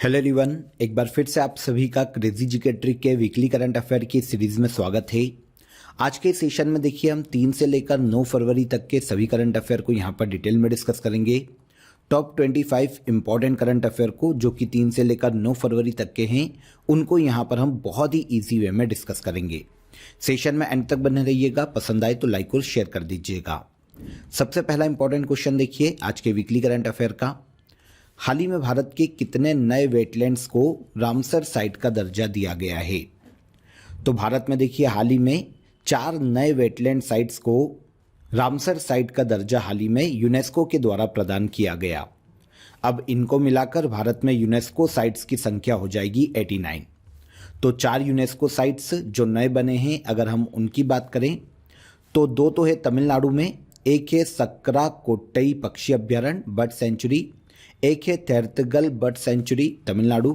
Hello everyone, एक बार फिर से आप सभी का क्रेजी जीके ट्रिक के वीकली करंट अफेयर की सीरीज में स्वागत है। आज के सेशन में देखिए हम 3 से लेकर 9 फरवरी तक के सभी करंट अफेयर को यहाँ पर डिटेल में डिस्कस करेंगे। टॉप 25 इंपॉर्टेंट करंट अफेयर को जो कि 3 से लेकर 9 फरवरी तक के हैं, उनको यहाँ पर हम बहुत ही ईजी वे में डिस्कस करेंगे। सेशन में एंड तक बने रहिएगा। पसंद आए तो लाइक और शेयर कर दीजिएगा। सबसे पहला इंपॉर्टेंट क्वेश्चन देखिए आज के वीकली करंट अफेयर का। हाल ही में भारत के कितने नए वेटलैंड्स को रामसर साइट का दर्जा दिया गया है? तो भारत में देखिए हाल ही में 4 नए वेटलैंड साइट्स को रामसर साइट का दर्जा हाल ही में यूनेस्को के द्वारा प्रदान किया गया। अब इनको मिलाकर भारत में यूनेस्को साइट्स की संख्या हो जाएगी 89। तो 4 यूनेस्को साइट्स जो नए बने हैं, अगर हम उनकी बात करें तो 2 तो है तमिलनाडु में, एक है सक्करा कोट्टई पक्षी अभ्यारण्य बर्ड सेंचुरी, एक है थेरथगल बर्ड सेंचुरी तमिलनाडु।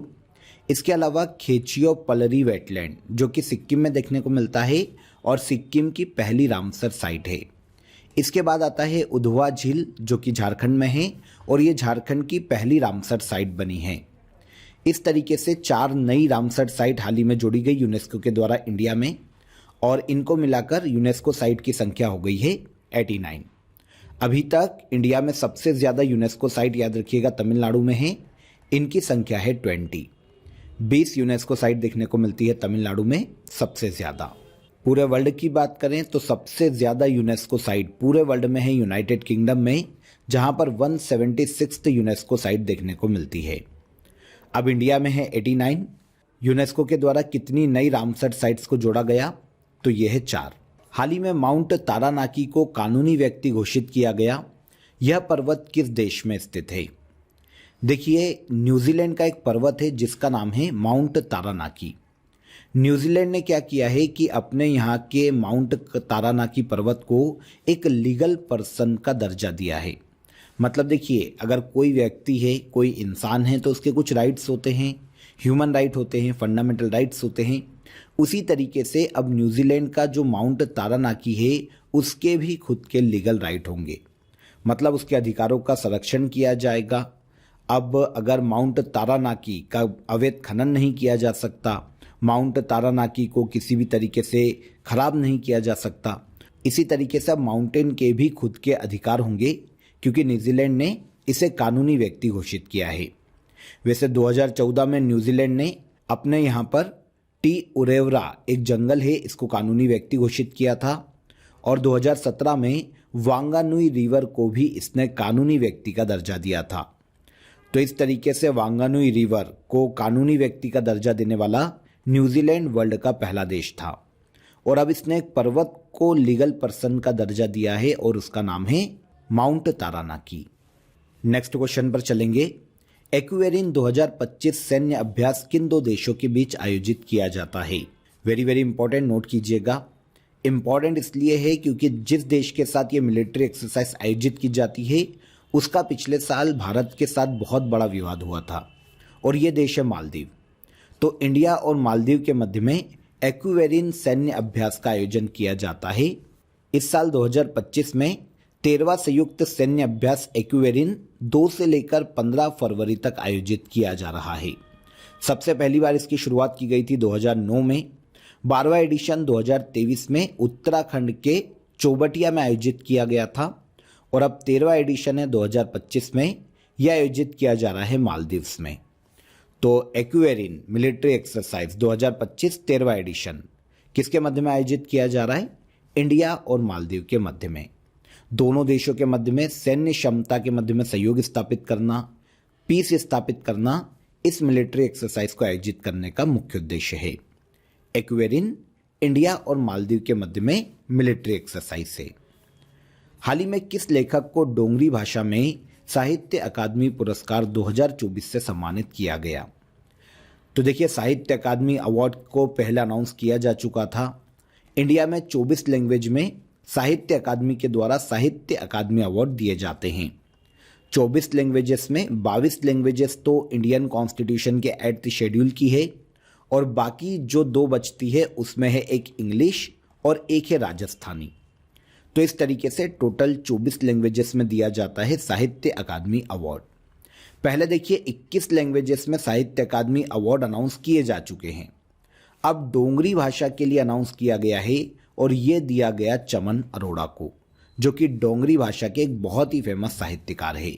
इसके अलावा खेचियो पलरी वेटलैंड जो कि सिक्किम में देखने को मिलता है और सिक्किम की पहली रामसर साइट है। इसके बाद आता है उधवा झील जो कि झारखंड में है और ये झारखंड की पहली रामसर साइट बनी है। इस तरीके से 4 नई रामसर साइट हाल ही में जोड़ी गई यूनेस्को के द्वारा इंडिया में, और इनको मिलाकर यूनेस्को साइट की संख्या हो गई है 89। अभी तक इंडिया में सबसे ज़्यादा यूनेस्को साइट, याद रखिएगा, तमिलनाडु में है। इनकी संख्या है 20। 20 यूनेस्को साइट देखने को मिलती है तमिलनाडु में सबसे ज़्यादा। पूरे वर्ल्ड की बात करें तो सबसे ज़्यादा यूनेस्को साइट पूरे वर्ल्ड में है यूनाइटेड किंगडम में, जहां पर 176 यूनेस्को साइट देखने को मिलती है। अब इंडिया में है 89। यूनेस्को के द्वारा कितनी नई रामसर साइट्स को जोड़ा गया? तो यह है 4। हाल ही में माउंट तारानाकी को कानूनी व्यक्ति घोषित किया गया। यह पर्वत किस देश में स्थित है? देखिए, न्यूजीलैंड का एक पर्वत है जिसका नाम है माउंट तारानाकी। न्यूजीलैंड ने क्या किया है कि अपने यहाँ के माउंट तारानाकी पर्वत को एक लीगल पर्सन का दर्जा दिया है। मतलब देखिए, अगर कोई व्यक्ति है, कोई इंसान है, तो उसके कुछ राइट्स होते हैं, ह्यूमन राइट होते हैं, फंडामेंटल राइट्स होते हैं। उसी तरीके से अब न्यूजीलैंड का जो माउंट तारानाकी है उसके भी खुद के लीगल राइट होंगे, मतलब उसके अधिकारों का संरक्षण किया जाएगा। अब अगर माउंट तारानाकी का अवैध खनन नहीं किया जा सकता, माउंट तारानाकी को किसी भी तरीके से खराब नहीं किया जा सकता, इसी तरीके से अब माउंटेन के भी खुद के अधिकार होंगे, क्योंकि न्यूजीलैंड ने इसे कानूनी व्यक्ति घोषित किया है। वैसे 2014 में न्यूजीलैंड ने अपने यहाँ पर टी उरेवरा एक जंगल है, इसको कानूनी व्यक्ति घोषित किया था, और 2017 में वांगानुई रिवर को भी इसने कानूनी व्यक्ति का दर्जा दिया था। तो इस तरीके से वांगानुई रिवर को कानूनी व्यक्ति का दर्जा देने वाला न्यूजीलैंड वर्ल्ड का पहला देश था, और अब इसने एक पर्वत को लीगल पर्सन का दर्जा दिया है और उसका नाम है माउंट तारानाकी। नेक्स्ट क्वेश्चन पर चलेंगे। एक्वेरिन 2025 सैन्य अभ्यास किन 2 देशों के बीच आयोजित किया जाता है? वेरी वेरी इंपॉर्टेंट, नोट कीजिएगा। इंपॉर्टेंट इसलिए है क्योंकि जिस देश के साथ ये मिलिट्री एक्सरसाइज आयोजित की जाती है उसका पिछले साल भारत के साथ बहुत बड़ा विवाद हुआ था, और ये देश है मालदीव। तो इंडिया और मालदीव के मध्य में एक्वेरिन सैन्य अभ्यास का आयोजन किया जाता है। इस साल 2025 में 13वां संयुक्त सैन्य अभ्यास एक्वेरिन 2 से लेकर 15 फरवरी तक आयोजित किया जा रहा है। सबसे पहली बार इसकी शुरुआत की गई थी 2009 में। 12वां एडिशन 2023 में उत्तराखंड के चौबटिया में आयोजित किया गया था, और अब 13वां एडिशन है 2025 में, यह आयोजित किया जा रहा है मालदीव्स में। तो एक्वेरिन मिलिट्री एक्सरसाइज 2025 13वां एडिशन किसके मध्य में आयोजित किया जा रहा है? इंडिया और मालदीव के मध्य में। दोनों देशों के मध्य में सैन्य क्षमता के मध्य में सहयोग स्थापित करना, पीस स्थापित करना, इस मिलिट्री एक्सरसाइज को आयोजित करने का मुख्य उद्देश्य है। एक्वेरिन इंडिया और मालदीव के मध्य में मिलिट्री एक्सरसाइज है। हाल ही में किस लेखक को डोंगरी भाषा में साहित्य अकादमी पुरस्कार 2024 से सम्मानित किया गया? तो देखिए, साहित्य अकादमी अवार्ड को पहले अनाउंस किया जा चुका था। इंडिया में 24 लैंग्वेज में साहित्य अकादमी के द्वारा साहित्य अकादमी अवार्ड दिए जाते हैं। 24 लैंग्वेजेस में 22 लैंग्वेजेस तो इंडियन कॉन्स्टिट्यूशन के 8th शेड्यूल की है, और बाकी जो 2 बचती है उसमें है एक इंग्लिश और एक है राजस्थानी। तो इस तरीके से टोटल 24 लैंग्वेजेस में दिया जाता है साहित्य अकादमी अवार्ड। पहले देखिए 21 लैंग्वेजेस में साहित्य अकादमी अवार्ड अनाउंस किए जा चुके हैं। अब डोंगरी भाषा के लिए अनाउंस किया गया है और ये दिया गया चमन अरोड़ा को, जो कि डोंगरी भाषा के एक बहुत ही फेमस साहित्यकार है।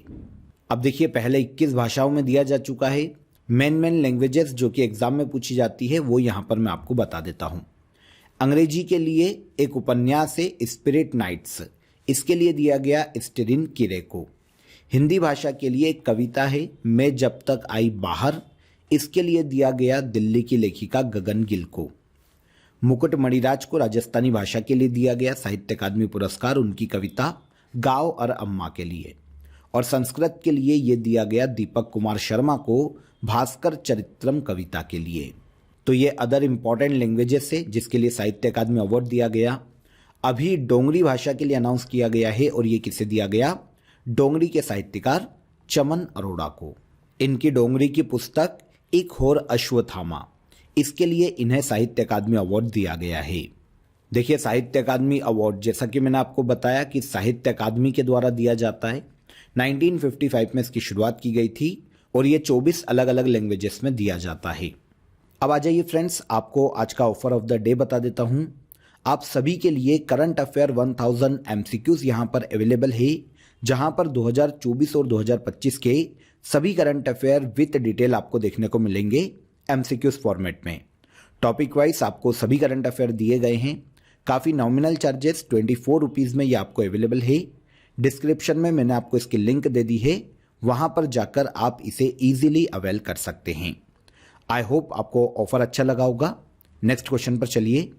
अब देखिए पहले 21 भाषाओं में दिया जा चुका है। मेन लैंग्वेजेस जो कि एग्जाम में पूछी जाती है वो यहाँ पर मैं आपको बता देता हूँ। अंग्रेजी के लिए एक उपन्यास है स्पिरिट नाइट्स, इसके लिए दिया गया स्टेरिन किरे को। हिंदी भाषा के लिए एक कविता है मैं जब तक आई बाहर, इसके लिए दिया गया दिल्ली की लेखिका गगन गिल को। मुकुट मणिराज को राजस्थानी भाषा के लिए दिया गया साहित्य अकादमी पुरस्कार उनकी कविता गाँव और अम्मा के लिए। और संस्कृत के लिए ये दिया गया दीपक कुमार शर्मा को भास्कर चरित्रम कविता के लिए। तो ये अदर इम्पॉर्टेंट लैंग्वेजेस है जिसके लिए साहित्य अकादमी अवार्ड दिया गया। अभी डोंगरी भाषा के लिए अनाउंस किया गया है और ये किसे दिया गया? डोंगरी के साहित्यकार चमन अरोड़ा को। इनकी डोंगरी की पुस्तक एक होर अश्वत्थामा, इसके लिए इन्हें साहित्य अकादमी अवार्ड दिया गया है। देखिए साहित्य अकादमी अवार्ड जैसा कि मैंने आपको बताया कि साहित्य अकादमी के द्वारा दिया जाता है। 1955 में इसकी शुरुआत की गई थी और ये 24 अलग अलग लैंग्वेजेस में दिया जाता है। अब आ जाइए फ्रेंड्स, आपको आज का ऑफर ऑफ द डे बता देता हूँ। आप सभी के लिए करंट अफेयर 1000 MCQs यहाँ पर अवेलेबल है, जहाँ पर 2024 और 2025 के सभी करंट अफेयर विथ डिटेल आपको देखने को मिलेंगे MCQs फॉर्मेट में। टॉपिक वाइज आपको सभी करंट अफेयर दिए गए हैं। काफ़ी नॉमिनल चार्जेस 24 रुपीज़ में ये आपको अवेलेबल है। डिस्क्रिप्शन में मैंने आपको इसकी लिंक दे दी है, वहाँ पर जाकर आप इसे ईजिली अवेल कर सकते हैं। आई होप आपको ऑफर अच्छा लगा होगा। नेक्स्ट क्वेश्चन पर चलिए।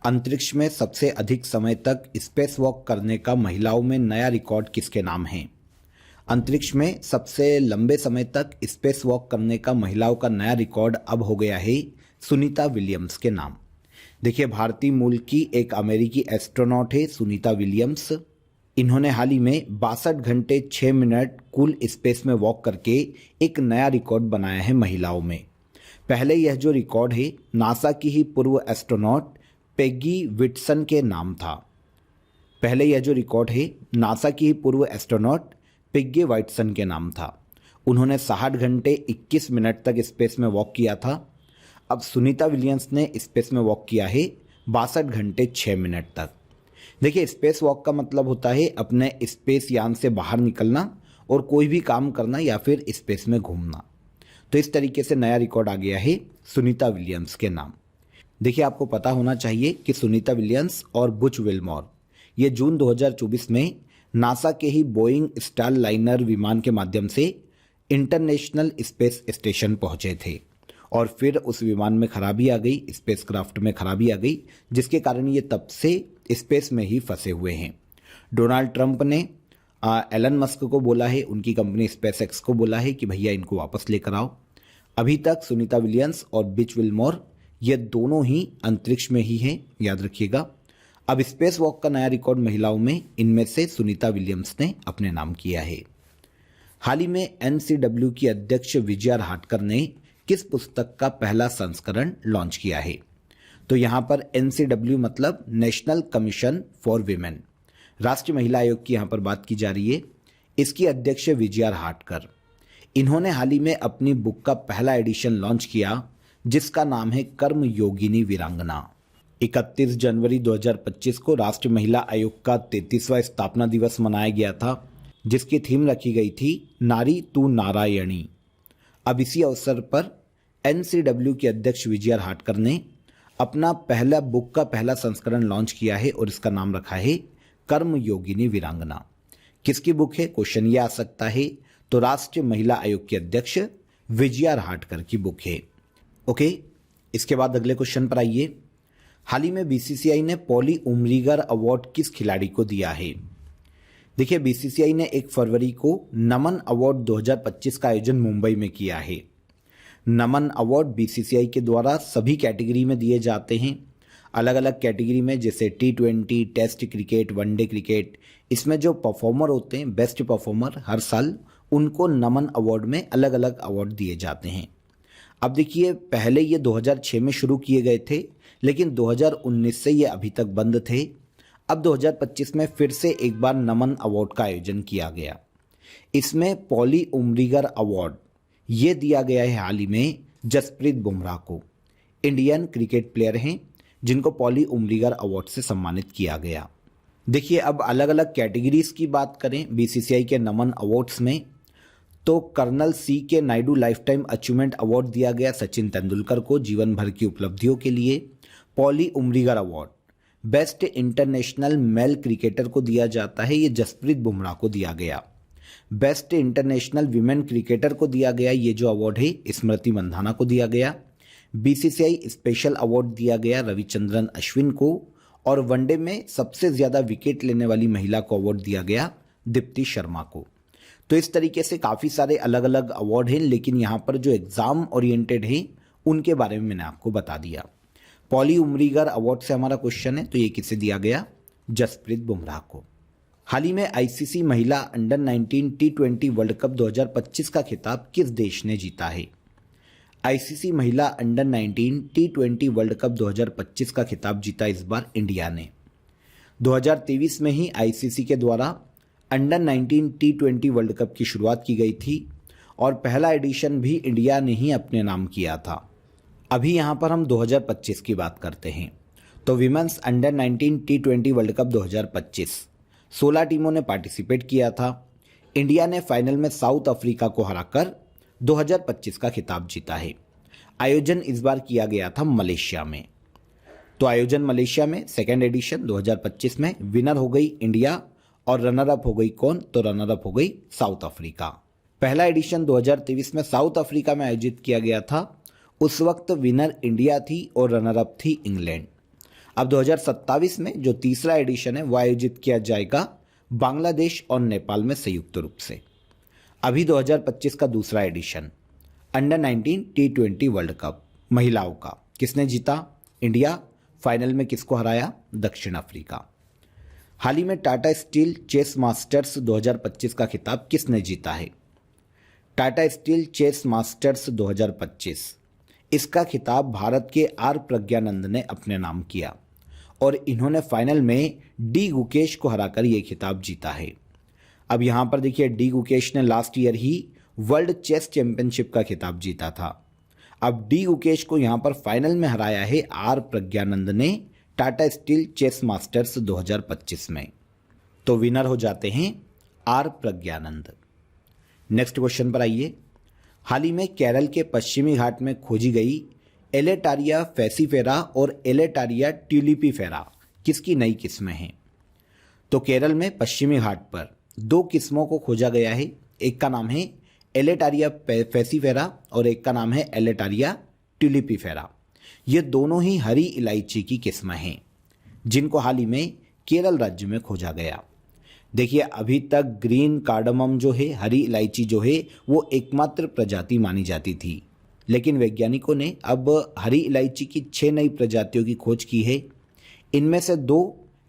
अंतरिक्ष में सबसे अधिक समय तक स्पेस वॉक करने का महिलाओं में नया रिकॉर्ड किसके नाम है? अंतरिक्ष में सबसे लंबे समय तक स्पेस वॉक करने का महिलाओं का नया रिकॉर्ड अब हो गया है सुनीता विलियम्स के नाम। देखिए भारतीय मूल की एक अमेरिकी एस्ट्रोनॉट है सुनीता विलियम्स। इन्होंने हाल ही में 62 घंटे 6 मिनट कुल स्पेस में वॉक करके एक नया रिकॉर्ड बनाया है महिलाओं में। पहले यह जो रिकॉर्ड है नासा की ही पूर्व एस्ट्रोनॉट पेगी विटसन के नाम था। पहले यह जो रिकॉर्ड है नासा की ही पूर्व एस्ट्रोनॉट पेगी वाइटसन के नाम था। उन्होंने 60 घंटे 21 मिनट तक स्पेस में वॉक किया था। अब सुनीता विलियम्स ने स्पेस में वॉक किया है 62 घंटे 6 मिनट तक। देखिए स्पेस वॉक का मतलब होता है अपने स्पेस यान से बाहर निकलना और कोई भी काम करना या फिर स्पेस में घूमना। तो इस तरीके से नया रिकॉर्ड आ गया है सुनीता विलियम्स के नाम। देखिए आपको पता होना चाहिए कि सुनीता विलियम्स और बुच विल्मोर ये जून 2024 में नासा के ही बोइंग स्टार लाइनर विमान के माध्यम से इंटरनेशनल स्पेस स्टेशन पहुंचे थे और फिर उस विमान में खराबी आ गई, स्पेसक्राफ्ट में खराबी आ गई, जिसके कारण ये तब से स्पेस में ही फंसे हुए हैं। डोनाल्ड ट्रंप ने एलन मस्क को बोला है, उनकी कंपनी स्पेसएक्स को बोला है कि भैया इनको वापस लेकर आओ। अभी तक सुनीता विलियम्स और बुच विल्मोर ये दोनों ही अंतरिक्ष में ही हैं, याद रखिएगा। अब स्पेस वॉक का नया रिकॉर्ड महिलाओं में इनमें से सुनीता विलियम्स ने अपने नाम किया है। हाल ही में NCW की अध्यक्ष विजया रहाटकर ने किस पुस्तक का पहला संस्करण लॉन्च किया है? तो यहाँ पर NCW मतलब नेशनल कमीशन फॉर वीमेन, राष्ट्रीय महिला आयोग की यहाँ पर बात की जा रही है। इसकी अध्यक्ष विजया रहाटकर, इन्होंने हाल ही में अपनी बुक का पहला एडिशन लॉन्च किया जिसका नाम है कर्म योगिनी वीरांगना। 31 जनवरी 2025 को राष्ट्रीय महिला आयोग का 33वां स्थापना दिवस मनाया गया था, जिसकी थीम रखी गई थी नारी तू नारायणी। अब इसी अवसर पर NCW के अध्यक्ष विजया रहाटकर ने अपना पहला बुक का पहला संस्करण लॉन्च किया है और इसका नाम रखा है कर्म योगिनी वीरांगना। किसकी बुक है? क्वेश्चन ये आ सकता है। तो राष्ट्रीय महिला आयोग के अध्यक्ष विजया रहाटकर की बुक है। ओके, इसके बाद अगले क्वेश्चन पर आइए। हाल ही में BCCI ने पॉली उमरीगर अवार्ड किस खिलाड़ी को दिया है? देखिए BCCI ने 1 फरवरी को नमन अवार्ड 2025 का आयोजन मुंबई में किया है। नमन अवार्ड BCCI के द्वारा सभी कैटेगरी में दिए जाते हैं, अलग अलग कैटेगरी में, जैसे T20, test cricket, one day cricket. इसमें जो परफॉर्मर होते हैं, बेस्ट परफॉर्मर, हर साल उनको नमन अवार्ड में अलग अलग अवार्ड दिए जाते हैं। अब देखिए पहले ये 2006 में शुरू किए गए थे, लेकिन 2019 से ये अभी तक बंद थे। अब 2025 में फिर से एक बार नमन अवार्ड का आयोजन किया गया। इसमें पॉली उमरीगर अवार्ड ये दिया गया है हाल ही में जसप्रीत बुमराह को। इंडियन क्रिकेट प्लेयर हैं जिनको पॉली उमरीगर अवार्ड से सम्मानित किया गया। देखिए, अब अलग अलग कैटेगरीज की बात करें बीसीसीआई के नमन अवार्ड्स में, तो कर्नल सी के Naidu life time achievement award दिया गया सचिन तेंदुलकर को जीवन भर की उपलब्धियों के लिए। Poly Umrigar award best international male cricketer को दिया जाता है, ये जसप्रीत बुमराह को दिया गया। बेस्ट इंटरनेशनल विमेन क्रिकेटर को दिया गया, ये जो अवार्ड है स्मृति मंधाना को दिया गया। बीसीसीआई स्पेशल अवार्ड दिया गया रविचंद्रन अश्विन को, और वनडे में सबसे ज्यादा विकेट लेने वाली महिला को अवार्ड दिया गया दीप्ति शर्मा को। तो इस तरीके से काफी सारे अलग अलग अवार्ड हैं, लेकिन यहाँ पर जो एग्जाम ओरिएंटेड है उनके बारे में मैंने आपको बता दिया। पॉली उमरीगर अवार्ड से हमारा क्वेश्चन है, तो ये किसे दिया गया? जसप्रीत बुमराह को। हाल ही में आईसीसी महिला अंडर 19 T20 वर्ल्ड कप 2025 का खिताब किस देश ने जीता है? आईसीसी महिला अंडर 19 T20 वर्ल्ड कप 2025 का खिताब जीता इस बार इंडिया ने। 2023 में ही आईसीसी के द्वारा अंडर 19 T20 वर्ल्ड कप की शुरुआत की गई थी और पहला एडिशन भी इंडिया ने ही अपने नाम किया था। अभी यहाँ पर हम 2025 की बात करते हैं, तो women's under 19 T20 world cup 2025 16 टीमों ने पार्टिसिपेट किया था। इंडिया ने फाइनल में साउथ अफ्रीका को हराकर 2025 का खिताब जीता है। आयोजन इस बार किया गया था मलेशिया में। तो आयोजन मलेशिया में सेकेंड एडिशन 2025 में विनर हो गई इंडिया और रनर अप हो गई कौन? तो रनर अप हो गई साउथ अफ्रीका। पहला एडिशन 2023 में साउथ अफ्रीका में आयोजित किया गया था। उस वक्त विनर इंडिया थी और रनर अप थी इंग्लैंड। अब 2027 में जो तीसरा एडिशन है वह आयोजित किया जाएगा बांग्लादेश और नेपाल में संयुक्त रूप से। अभी 2025 का दूसरा addition under 19 T20 world cup महिलाओं का किसने जीता? इंडिया। फाइनल में किसको हराया? दक्षिण अफ्रीका। हाल ही में टाटा स्टील चेस मास्टर्स 2025 का खिताब किसने जीता है? टाटा स्टील चेस मास्टर्स 2025 इसका खिताब भारत के आर प्रज्ञानंद ने अपने नाम किया और इन्होंने फाइनल में डी गुकेश को हराकर यह खिताब जीता है। अब यहां पर देखिए, डी गुकेश ने लास्ट ईयर ही वर्ल्ड चेस चैंपियनशिप का खिताब जीता था। अब डी गुकेश को यहां पर फाइनल में हराया है आर प्रज्ञानंद ने टाटा स्टील चेस मास्टर्स 2025 में। तो विनर हो जाते हैं आर प्रज्ञानंद। नेक्स्ट क्वेश्चन पर आइए। हाल ही में केरल के पश्चिमी घाट में खोजी गई एलेटारिया फैसीफेरा और एलेटारिया ट्यूलिपीफेरा किसकी नई किस्में हैं? तो केरल में पश्चिमी घाट पर दो किस्मों को खोजा गया है। एक का नाम है एलेटारिया फैसीफेरा और एक का नाम है एलेटारिया ट्यूलिपीफेरा। ये दोनों ही हरी इलायची की किस्में हैं जिनको हाल ही में केरल राज्य में खोजा गया। देखिए, अभी तक ग्रीन कार्डमम जो है, हरी इलायची जो है, वो एकमात्र प्रजाति मानी जाती थी, लेकिन वैज्ञानिकों ने अब हरी इलायची की 6 नई प्रजातियों की खोज की है। इनमें से 2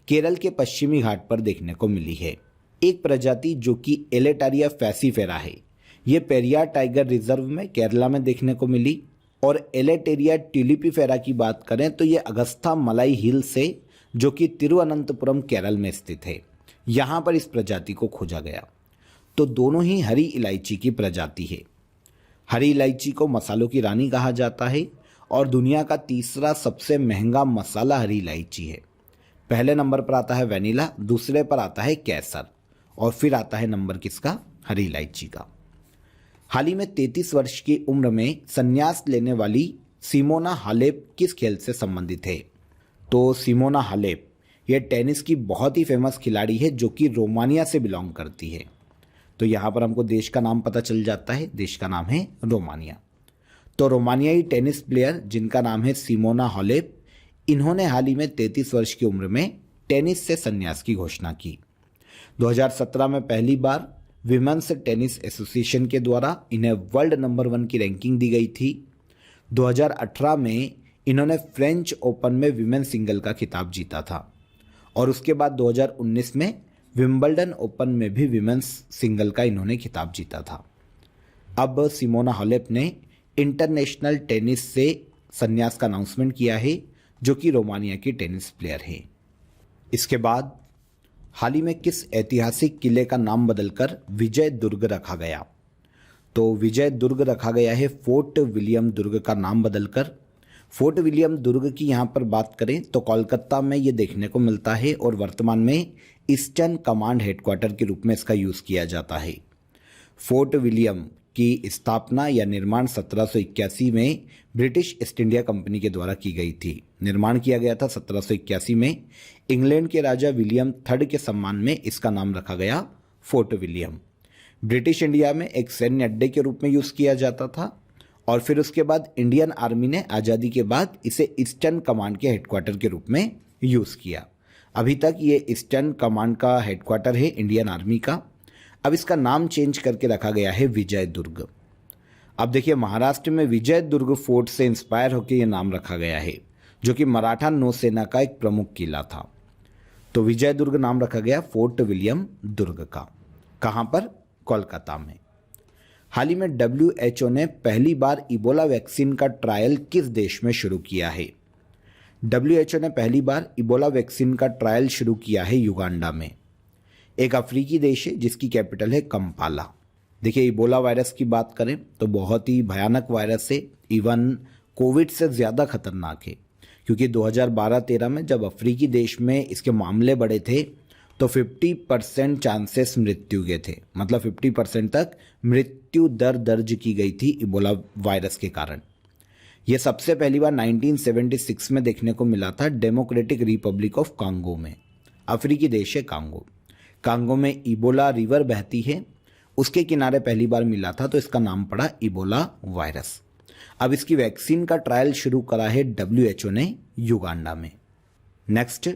केरल के पश्चिमी घाट पर देखने को मिली है। एक प्रजाति जो कि एलेटारिया फैसीफेरा है, ये पेरियार टाइगर रिजर्व में केरला में देखने को मिली। और एलेटेरिया ट्यूलिपीफेरा की बात करें तो ये अगस्था मलाई हिल से, जो कि तिरुवनंतपुरम केरल में स्थित है, यहाँ पर इस प्रजाति को खोजा गया। तो दोनों ही हरी इलायची की प्रजाति है। हरी इलायची को मसालों की रानी कहा जाता है और दुनिया का तीसरा सबसे महंगा मसाला हरी इलायची है। पहले नंबर पर आता है वेनिला, दूसरे पर आता है केसर और फिर आता है नंबर किसका? हरी इलायची का। हाल ही में 33 वर्ष की उम्र में संन्यास लेने वाली सिमोना हालेप किस खेल से संबंधित है? तो सिमोना हालेप ये टेनिस की बहुत ही फेमस खिलाड़ी है जो कि रोमानिया से बिलोंग करती है। तो यहाँ पर हमको देश का नाम पता चल जाता है, देश का नाम है रोमानिया। तो रोमानियाई टेनिस प्लेयर जिनका नाम है सिमोना हालेप, इन्होंने हाल ही में 33 वर्ष की उम्र में टेनिस से संन्यास की घोषणा की। 2017 में पहली बार विमेंस टेनिस एसोसिएशन के द्वारा इन्हें वर्ल्ड नंबर 1 की रैंकिंग दी गई थी। 2018 में इन्होंने फ्रेंच ओपन में विमेन सिंगल का खिताब जीता था और उसके बाद 2019 में विंबलडन ओपन में भी विमेंस सिंगल का इन्होंने खिताब जीता था। अब सिमोना हालेप ने इंटरनेशनल टेनिस से संन्यास का अनाउंसमेंट किया है, जो कि रोमानिया की टेनिस प्लेयर है। इसके बाद हाल ही में किस ऐतिहासिक किले का नाम बदलकर विजय दुर्ग रखा गया? तो विजय दुर्ग रखा गया है फोर्ट विलियम दुर्ग का नाम बदलकर। फोर्ट विलियम दुर्ग की यहाँ पर बात करें तो कोलकाता में ये देखने को मिलता है और वर्तमान में ईस्टर्न कमांड हेडक्वार्टर के रूप में इसका यूज़ किया जाता है। फोर्ट विलियम की स्थापना या निर्माण 1781 में ब्रिटिश ईस्ट इंडिया कंपनी के द्वारा की गई थी। निर्माण किया गया था 1781 में। इंग्लैंड के राजा विलियम थर्ड के सम्मान में इसका नाम रखा गया फोर्ट विलियम। ब्रिटिश इंडिया में एक सैन्य अड्डे के रूप में यूज़ किया जाता था और फिर उसके बाद इंडियन आर्मी ने आज़ादी के बाद इसे ईस्टर्न कमांड के हेडक्वार्टर के रूप में यूज़ किया। अभी तक ये ईस्टर्न कमांड का हेडक्वार्टर है इंडियन आर्मी का। अब इसका नाम चेंज करके रखा गया है विजय दुर्ग। अब देखिए महाराष्ट्र में विजय दुर्ग फोर्ट से इंस्पायर होकर ये नाम रखा गया है, जो कि मराठा नौसेना का एक प्रमुख किला था। तो विजय दुर्ग नाम रखा गया फोर्ट विलियम दुर्ग का। कहाँ पर? कोलकाता में। हाल ही में WHO ने पहली बार इबोला वैक्सीन का ट्रायल किस देश में शुरू किया है? WHO ने पहली बार इबोला वैक्सीन का ट्रायल शुरू किया है युगांडा में। एक अफ्रीकी देश है जिसकी कैपिटल है कंपाला। देखिए इबोला वायरस की बात करें तो बहुत ही भयानक वायरस है, इवन कोविड से ज़्यादा खतरनाक है, क्योंकि 2012-13 में जब अफ्रीकी देश में इसके मामले बढ़े थे तो 50% चांसेस मृत्यु के थे, मतलब 50% तक मृत्यु दर दर्ज की गई थी इबोला वायरस के कारण। यह सबसे पहली बार 1976 में देखने को मिला था डेमोक्रेटिक रिपब्लिक ऑफ कांगो में। अफ्रीकी देश है कांगो। कांगो में इबोला रिवर बहती है, उसके किनारे पहली बार मिला था तो इसका नाम पड़ा इबोला वायरस। अब इसकी वैक्सीन का ट्रायल शुरू करा है WHO ने युगांडा में। नेक्स्ट,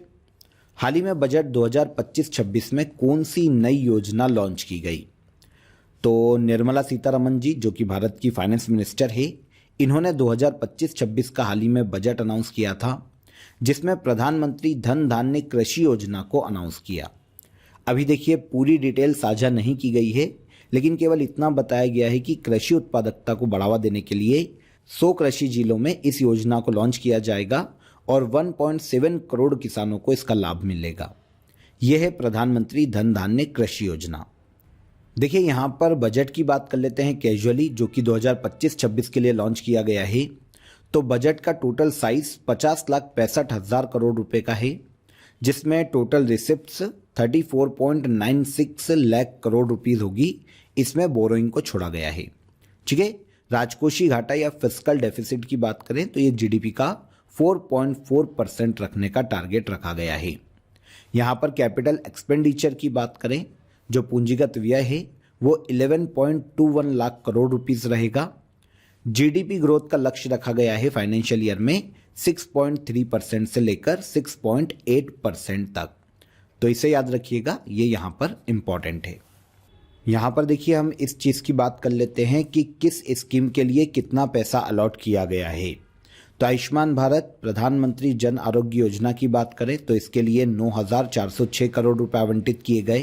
हाल ही में बजट 2025-26 में कौन सी नई योजना लॉन्च की गई? तो निर्मला सीतारमण जी, जो कि भारत की फाइनेंस मिनिस्टर है, इन्होंने 2025-26 का हाल ही में बजट अनाउंस किया था, जिसमें प्रधानमंत्री धन धान्य कृषि योजना को अनाउंस किया। अभी देखिए पूरी डिटेल साझा नहीं की गई है, लेकिन केवल इतना बताया गया है कि कृषि उत्पादकता को बढ़ावा देने के लिए 100 कृषि जिलों में इस योजना को लॉन्च किया जाएगा और 1.7 करोड़ किसानों को इसका लाभ मिलेगा। यह है प्रधानमंत्री धन धान्य कृषि योजना। देखिए यहाँ पर बजट की बात कर लेते हैं कैजुअली, जो कि 2025-26 के लिए लॉन्च किया गया है। तो बजट का टोटल साइज 50,65,000 करोड़ रुपए का है, जिसमें total receipts 34.96 lakh crore rupees होगी। इसमें बोरोइंग को छोड़ा गया है। ठीक है, राजकोषीय घाटा या फिस्कल डेफिसिट की बात करें तो ये GDP का 4.4% रखने का टारगेट रखा गया है। यहाँ पर कैपिटल एक्सपेंडिचर की बात करें, जो पूंजीगत व्यय है वो 11.21 लाख करोड़ रुपीस रहेगा। GDP ग्रोथ का लक्ष्य रखा गया है फाइनेंशियल ईयर में 6.3% से लेकर 6.8% तक। तो इसे याद रखिएगा, ये यहाँ पर इम्पॉर्टेंट है। यहाँ पर देखिए हम इस चीज़ की बात कर लेते हैं कि किस स्कीम के लिए कितना पैसा अलॉट किया गया है। तो आयुष्मान भारत प्रधानमंत्री जन आरोग्य योजना की बात करें तो इसके लिए 9,406 करोड़ रुपए आवंटित किए गए।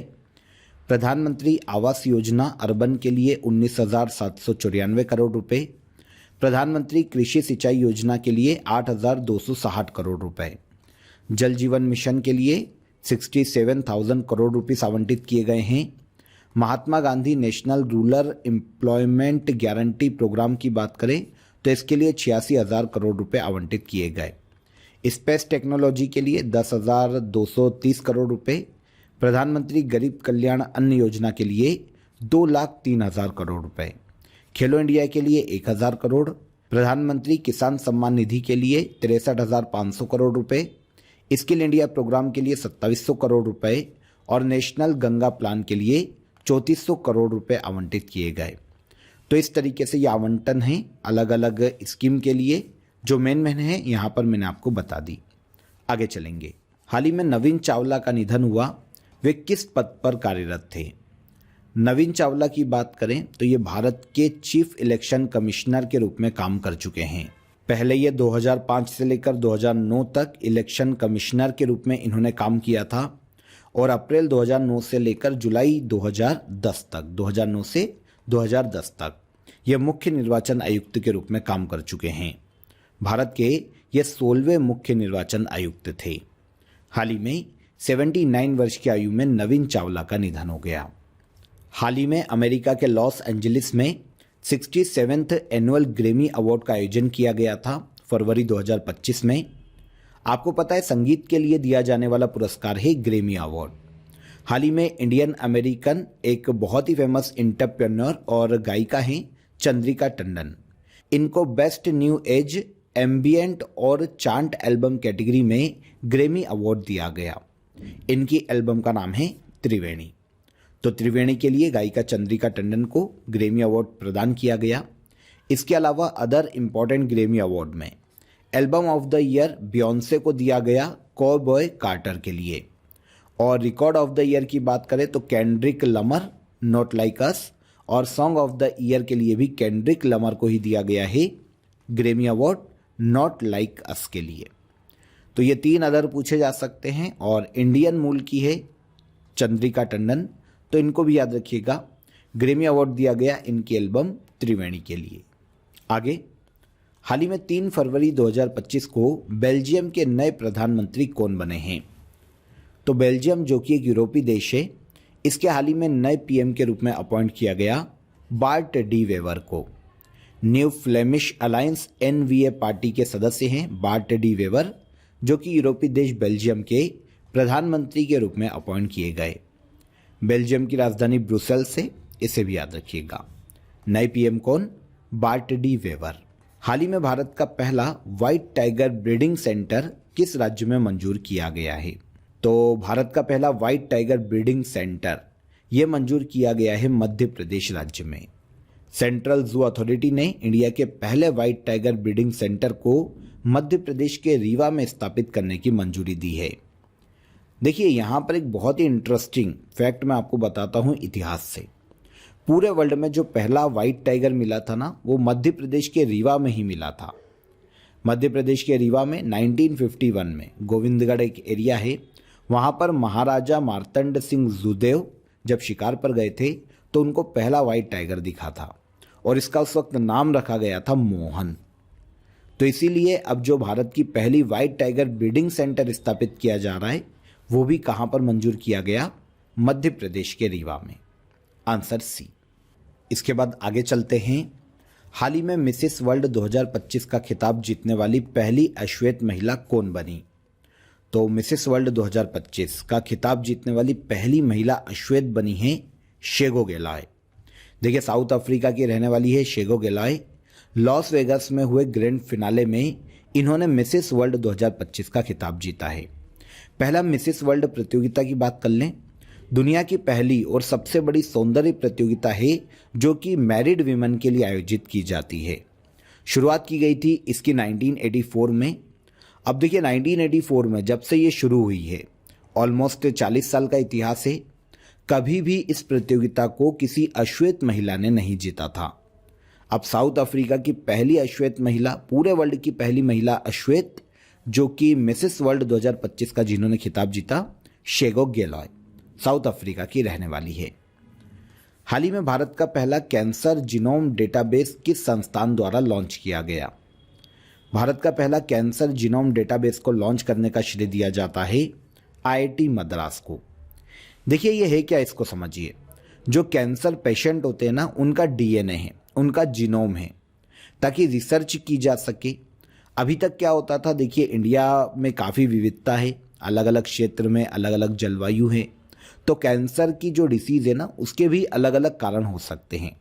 प्रधानमंत्री आवास योजना अर्बन के लिए 19,794 करोड़ रुपए। प्रधानमंत्री कृषि सिंचाई योजना के लिए 8,260 करोड़ रुपए। जल जीवन मिशन के लिए 67,000 करोड़ रुपीस आवंटित किए गए हैं। Mahatma Gandhi national rural employment guarantee programme की बात करें तो इसके लिए 86,000 करोड़ रुपए आवंटित किए गए। स्पेस टेक्नोलॉजी के लिए 10,230 करोड़ रुपए। प्रधानमंत्री गरीब कल्याण अन्न योजना के लिए 2,03,000 करोड़ रुपए। खेलो इंडिया के लिए 1,000 करोड़। प्रधानमंत्री किसान सम्मान निधि के लिए 63,500 करोड़ रुपए। स्किल इंडिया प्रोग्राम के लिए 2,700 करोड़ रुपए और नेशनल गंगा प्लान के लिए 3,400 करोड़ रुपए आवंटित किए गए। तो इस तरीके से ये आवंटन है अलग अलग स्कीम के लिए। जो मेन है यहाँ पर मैंने आपको बता दी। आगे चलेंगे। हाल ही में नवीन चावला का निधन हुआ। वे किस पद पर कार्यरत थे? नवीन चावला की बात करें तो ये भारत के चीफ इलेक्शन कमिश्नर के रूप में काम कर चुके हैं। पहले ये 2005 से लेकर 2009 तक इलेक्शन कमिश्नर के रूप में इन्होंने काम किया था और अप्रैल 2009 से लेकर जुलाई 2010 तक 2009 से 2010 तक ये मुख्य निर्वाचन आयुक्त के रूप में काम कर चुके हैं। भारत के ये 16वें मुख्य निर्वाचन आयुक्त थे। हाल ही में 79 वर्ष की आयु में नवीन चावला का निधन हो गया। हाल ही में अमेरिका के लॉस एंजलिस में 67th एनुअल ग्रैमी अवार्ड का आयोजन किया गया था फरवरी 2025 में। आपको पता है संगीत के लिए दिया जाने वाला पुरस्कार है ग्रैमी अवार्ड। हाल ही में इंडियन अमेरिकन एक बहुत ही फेमस एंटरप्रेन्योर और गायिका हैं चंद्रिका टंडन। इनको बेस्ट न्यू एज एम्बिएंट और चांट एल्बम कैटेगरी में ग्रैमी अवार्ड दिया गया। इनकी एल्बम का नाम है त्रिवेणी। तो त्रिवेणी के लिए गायिका चंद्रिका टंडन को ग्रैमी अवार्ड प्रदान किया गया। इसके अलावा अदर इम्पॉर्टेंट ग्रैमी अवार्ड में album of the year Beyonce को दिया गया कॉबॉय कार्टर के लिए, और रिकॉर्ड ऑफ द ईयर की बात करें तो केंड्रिक लमर नॉट लाइक अस, और सॉन्ग ऑफ द ईयर के लिए भी केंड्रिक लमर को ही दिया गया है Grammy award not like us के लिए। तो ये 3 अदर पूछे जा सकते हैं और इंडियन मूल की है चंद्रिका टंडन, तो इनको भी याद रखिएगा। ग्रैमी अवार्ड दिया गया इनकी एल्बम त्रिवेणी के लिए। आगे, हाल ही में 3 फरवरी 2025 को बेल्जियम के नए प्रधानमंत्री कौन बने हैं? तो बेल्जियम जो कि एक यूरोपीय देश है, इसके हाल ही में नए पीएम के रूप में अपॉइंट किया गया बार्ट डी वेवर को। New Flemish alliance NVA party के सदस्य हैं बार्ट डी वेवर, जो कि यूरोपीय देश बेल्जियम के प्रधानमंत्री के रूप में अपॉइंट किए गए। बेल्जियम की राजधानी ब्रुसेल्स से, इसे भी याद रखिएगा। नए पीएम कौन? Bart De Wever. हाल ही में भारत का पहला व्हाइट टाइगर ब्रीडिंग सेंटर किस राज्य में मंजूर किया गया है? तो भारत का पहला व्हाइट टाइगर ब्रीडिंग सेंटर ये मंजूर किया गया है मध्य प्रदेश राज्य में। सेंट्रल जू अथॉरिटी ने इंडिया के पहले व्हाइट टाइगर ब्रीडिंग सेंटर को मध्य प्रदेश के रीवा में स्थापित करने की मंजूरी दी है। देखिए, यहाँ पर एक बहुत ही इंटरेस्टिंग फैक्ट मैं आपको बताता हूँ इतिहास से। पूरे वर्ल्ड में जो पहला व्हाइट टाइगर मिला था ना, वो मध्य प्रदेश के रीवा में ही मिला था। मध्य प्रदेश के रीवा में 1951 में गोविंदगढ़ एक एरिया है, वहाँ पर महाराजा मार्तंड सिंह जूदेव जब शिकार पर गए थे तो उनको पहला व्हाइट टाइगर दिखा था और इसका उस वक्त नाम रखा गया था मोहन। तो इसीलिए अब जो भारत की पहली व्हाइट टाइगर ब्रीडिंग सेंटर स्थापित किया जा रहा है वो भी कहाँ पर मंजूर किया गया? मध्य प्रदेश के रीवा में। Answer C. इसके बाद आगे चलते हैं। हाल ही में मिसेस वर्ल्ड 2025 का खिताब जीतने वाली पहली अश्वेत महिला कौन बनी? तो मिसेस वर्ल्ड 2025 का खिताब जीतने वाली पहली महिला अश्वेत बनी है शेगो गेलाय। देखिए, साउथ अफ्रीका की रहने वाली है शेगो गेलाय। लॉस वेगास में हुए ग्रैंड फिनाले में इन्होंने मिसेस वर्ल्ड 2025 का खिताब जीता है। पहला मिसेस वर्ल्ड प्रतियोगिता की बात कर लें, दुनिया की पहली और सबसे बड़ी सौंदर्य प्रतियोगिता है जो कि मैरिड वीमेन के लिए आयोजित की जाती है। शुरुआत की गई थी इसकी 1984 में। अब देखिए, 1984 में जब से ये शुरू हुई है, ऑलमोस्ट 40 साल का इतिहास है। कभी भी इस प्रतियोगिता को किसी अश्वेत महिला ने नहीं जीता था। अब साउथ अफ्रीका की पहली अश्वेत महिला, पूरे वर्ल्ड की पहली महिला अश्वेत जो कि मिसेस वर्ल्ड 2025 का जिन्होंने खिताब जीता, शेगो गेलॉय साउथ अफ्रीका की रहने वाली है। हाल ही में भारत का पहला कैंसर जीनोम डेटाबेस किस संस्थान द्वारा लॉन्च किया गया? भारत का पहला कैंसर जीनोम डेटाबेस को लॉन्च करने का श्रेय दिया जाता है आईआईटी मद्रास को। देखिए, ये है क्या, इसको समझिए। जो कैंसर पेशेंट होते हैं ना, उनका डीएनए है, उनका जीनोम है, ताकि रिसर्च की जा सके। अभी तक क्या होता था, देखिए इंडिया में काफ़ी विविधता है, अलग अलग क्षेत्र में अलग अलग जलवायु है, तो कैंसर की जो डिसीज़ है ना, उसके भी अलग अलग कारण हो सकते हैं।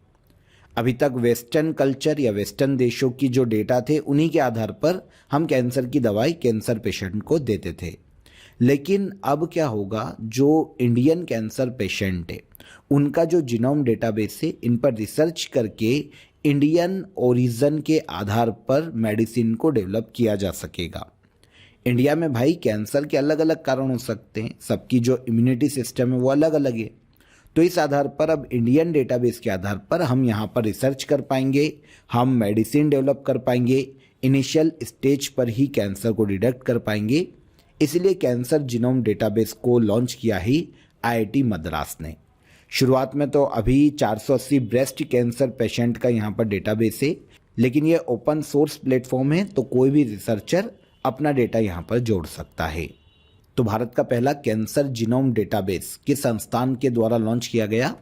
अभी तक वेस्टर्न कल्चर या वेस्टर्न देशों की जो डेटा थे, उन्हीं के आधार पर हम कैंसर की दवाई कैंसर पेशेंट को देते थे। लेकिन अब क्या होगा, जो इंडियन कैंसर पेशेंट है उनका जो जीनोम डेटाबेस है, इन पर रिसर्च करके इंडियन ओरिजिन के आधार पर मेडिसिन को डेवलप किया जा सकेगा। इंडिया में भाई कैंसर के अलग अलग कारण हो सकते हैं, सबकी जो इम्यूनिटी सिस्टम है वो अलग अलग है। तो इस आधार पर अब इंडियन डेटाबेस के आधार पर हम यहाँ पर रिसर्च कर पाएंगे, हम मेडिसिन डेवलप कर पाएंगे, इनिशियल स्टेज पर ही कैंसर को डिटेक्ट कर पाएंगे। इसलिए कैंसर जीनोम डेटाबेस को लॉन्च किया ही आईआईटी मद्रास ने। शुरुआत में तो अभी 480 ब्रेस्ट कैंसर पेशेंट का यहाँ पर डेटाबेस है, लेकिन ये ओपन सोर्स प्लेटफॉर्म है, तो कोई भी रिसर्चर अपना डेटा यहाँ पर जोड़ सकता है। तो भारत का पहला कैंसर जीनोम डेटाबेस किस संस्थान के द्वारा लॉन्च किया गया?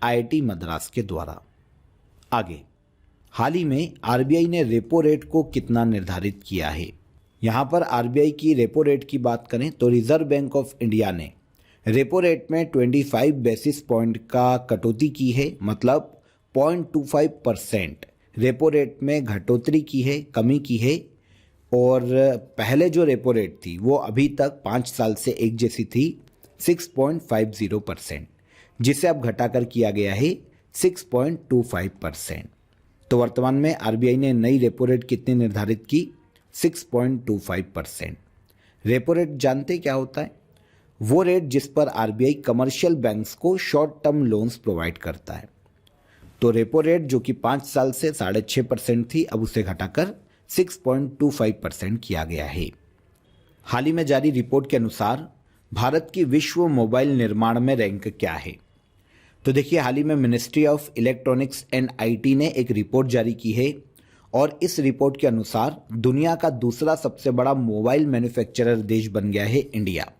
आईआईटी मद्रास के द्वारा। आगे, हाल ही में आरबीआई ने रेपो रेट को कितना निर्धारित किया है? यहाँ पर आरबीआई की रेपो रेट की बात करें तो रिजर्व बैंक ऑफ इंडिया ने रेपो रेट में 25 बेसिस पॉइंट का कटौती की है, मतलब 0.25% रेपो रेट में घटोतरी की है, कमी की है। और पहले जो रेपो रेट थी वो अभी तक 5 साल से एक जैसी थी 6.50%, जिसे अब घटाकर किया गया है 6.25%। तो वर्तमान में आरबीआई ने नई रेपो रेट कितनी निर्धारित की? 6.25%। रेपो रेट जानते क्या होता है? वो रेट जिस पर आरबीआई कमर्शियल बैंक्स को शॉर्ट टर्म लोन्स प्रोवाइड करता है। तो रेपो रेट जो कि 5 साल से 6.5% थी, अब उसे घटाकर 6.25% किया गया है। हाल ही में जारी रिपोर्ट के अनुसार भारत की विश्व मोबाइल निर्माण में रैंक क्या है? तो देखिए, हाल ही में ministry of electronics and IT ने एक रिपोर्ट जारी की है और इस रिपोर्ट के अनुसार दुनिया का दूसरा सबसे बड़ा मोबाइल मैन्युफैक्चरर देश बन गया है इंडिया।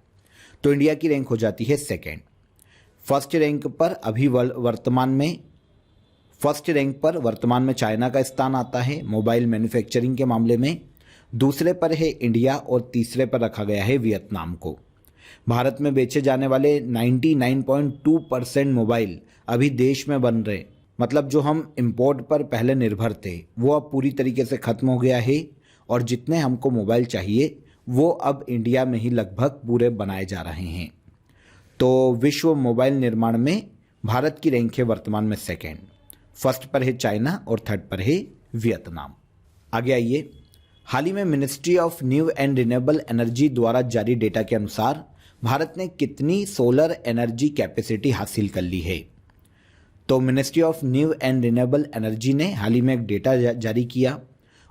तो इंडिया की रैंक हो जाती है सेकेंड। फर्स्ट रैंक पर वर्तमान में चाइना का स्थान आता है मोबाइल मैन्युफैक्चरिंग के मामले में। दूसरे पर है इंडिया और तीसरे पर रखा गया है वियतनाम को। भारत में बेचे जाने वाले 99.2% मोबाइल अभी देश में बन रहे, मतलब जो हम इंपोर्ट पर पहले निर्भर थे वो अब पूरी तरीके से खत्म हो गया है और जितने हमको मोबाइल चाहिए वो अब इंडिया में ही लगभग पूरे बनाए जा रहे हैं। तो विश्व मोबाइल निर्माण में भारत की रैंक है वर्तमान में सेकेंड। फर्स्ट पर है चाइना और थर्ड पर है वियतनाम। आगे आइए, हाल ही में ministry of new and renewable energy द्वारा जारी डेटा के अनुसार भारत ने कितनी सोलर एनर्जी कैपेसिटी हासिल कर ली है? तो ministry of new and renewable energy ने हाल ही में एक डेटा जारी किया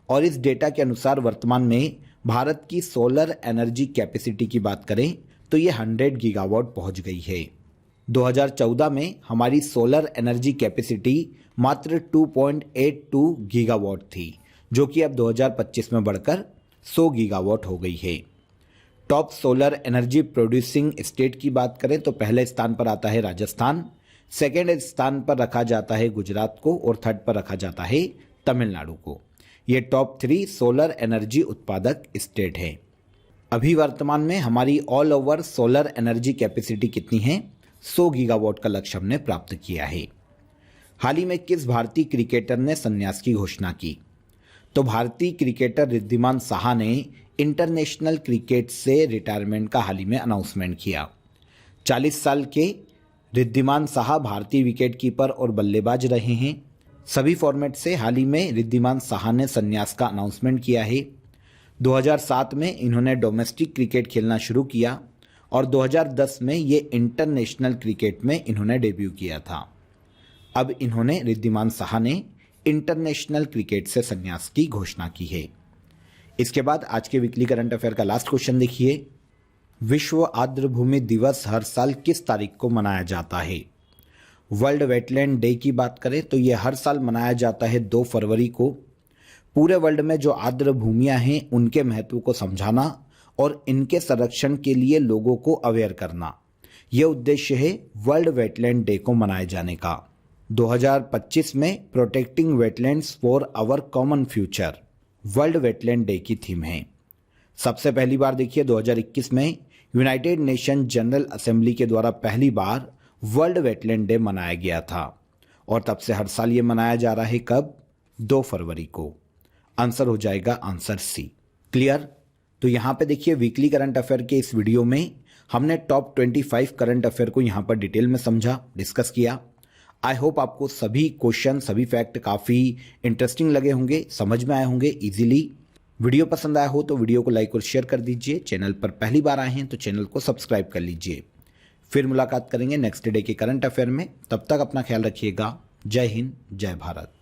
और इस डेटा के अनुसार वर्तमान में भारत की सोलर एनर्जी कैपेसिटी की बात करें तो ये 100 गीगावाट पहुंच गई है। 2014 में हमारी सोलर एनर्जी कैपेसिटी मात्र 2.82 गीगावाट थी, जो कि अब 2025 में बढ़कर 100 गीगावाट हो गई है। Top solar energy producing state की बात करें तो पहले स्थान पर आता है राजस्थान, सेकेंड स्थान पर रखा जाता है गुजरात को और थर्ड पर रखा जाता है तमिलनाडु को। ये टॉप 3 सोलर एनर्जी उत्पादक स्टेट हैं। अभी वर्तमान में हमारी all over solar energy capacity कितनी है? 100 गीगावाट का लक्ष्य हमने प्राप्त किया है। हाल ही में किस भारतीय क्रिकेटर ने संन्यास की घोषणा की? तो भारतीय क्रिकेटर रिद्धिमान साहा ने इंटरनेशनल क्रिकेट से रिटायरमेंट का हाल ही में अनाउंसमेंट किया। 40 साल के रिद्धिमान साहा भारतीय विकेटकीपर और बल्लेबाज रहे हैं। सभी फॉर्मेट से हाल ही में रिद्धिमान साहा ने संन्यास का अनाउंसमेंट किया है। 2007 में इन्होंने डोमेस्टिक क्रिकेट खेलना शुरू किया और 2010 में ये इंटरनेशनल क्रिकेट में इन्होंने डेब्यू किया था। अब इन्होंने रिद्धिमान साहा ने इंटरनेशनल क्रिकेट से संन्यास की घोषणा की है। इसके बाद आज के वीकली करंट अफेयर का लास्ट क्वेश्चन देखिए, विश्व आर्द्रभूमि दिवस हर साल किस तारीख को मनाया जाता है? वर्ल्ड वेटलैंड डे की बात करें तो ये हर साल मनाया जाता है 2 फरवरी को। पूरे वर्ल्ड में जो आर्द्र भूमियाँ हैं उनके महत्व को समझाना और इनके संरक्षण के लिए लोगों को अवेयर करना, ये उद्देश्य है वर्ल्ड वेटलैंड डे को मनाए जाने का। 2025 में protecting wetlands for our common future World Wetland Day की थीम है। सबसे पहली बार देखिए 2021 में यूनाइटेड नेशन जनरल असेंबली के द्वारा पहली बार वर्ल्ड वेटलैंड डे मनाया गया था और तब से हर साल ये मनाया जा रहा है। कब? 2 फरवरी को। आंसर हो जाएगा आंसर सी। क्लियर? तो यहाँ पे देखिए वीकली करंट अफेयर के इस वीडियो में हमने टॉप 25 करंट अफेयर को यहाँ पर डिटेल में समझा, डिस्कस किया। आई होप आपको सभी क्वेश्चन, सभी फैक्ट काफ़ी इंटरेस्टिंग लगे होंगे, समझ में आए होंगे इजीली। वीडियो पसंद आया हो तो वीडियो को लाइक और शेयर कर दीजिए। चैनल पर पहली बार आए हैं तो चैनल को सब्सक्राइब कर लीजिए। फिर मुलाकात करेंगे नेक्स्ट डे के करंट अफेयर में। तब तक अपना ख्याल रखिएगा। जय हिंद, जय भारत।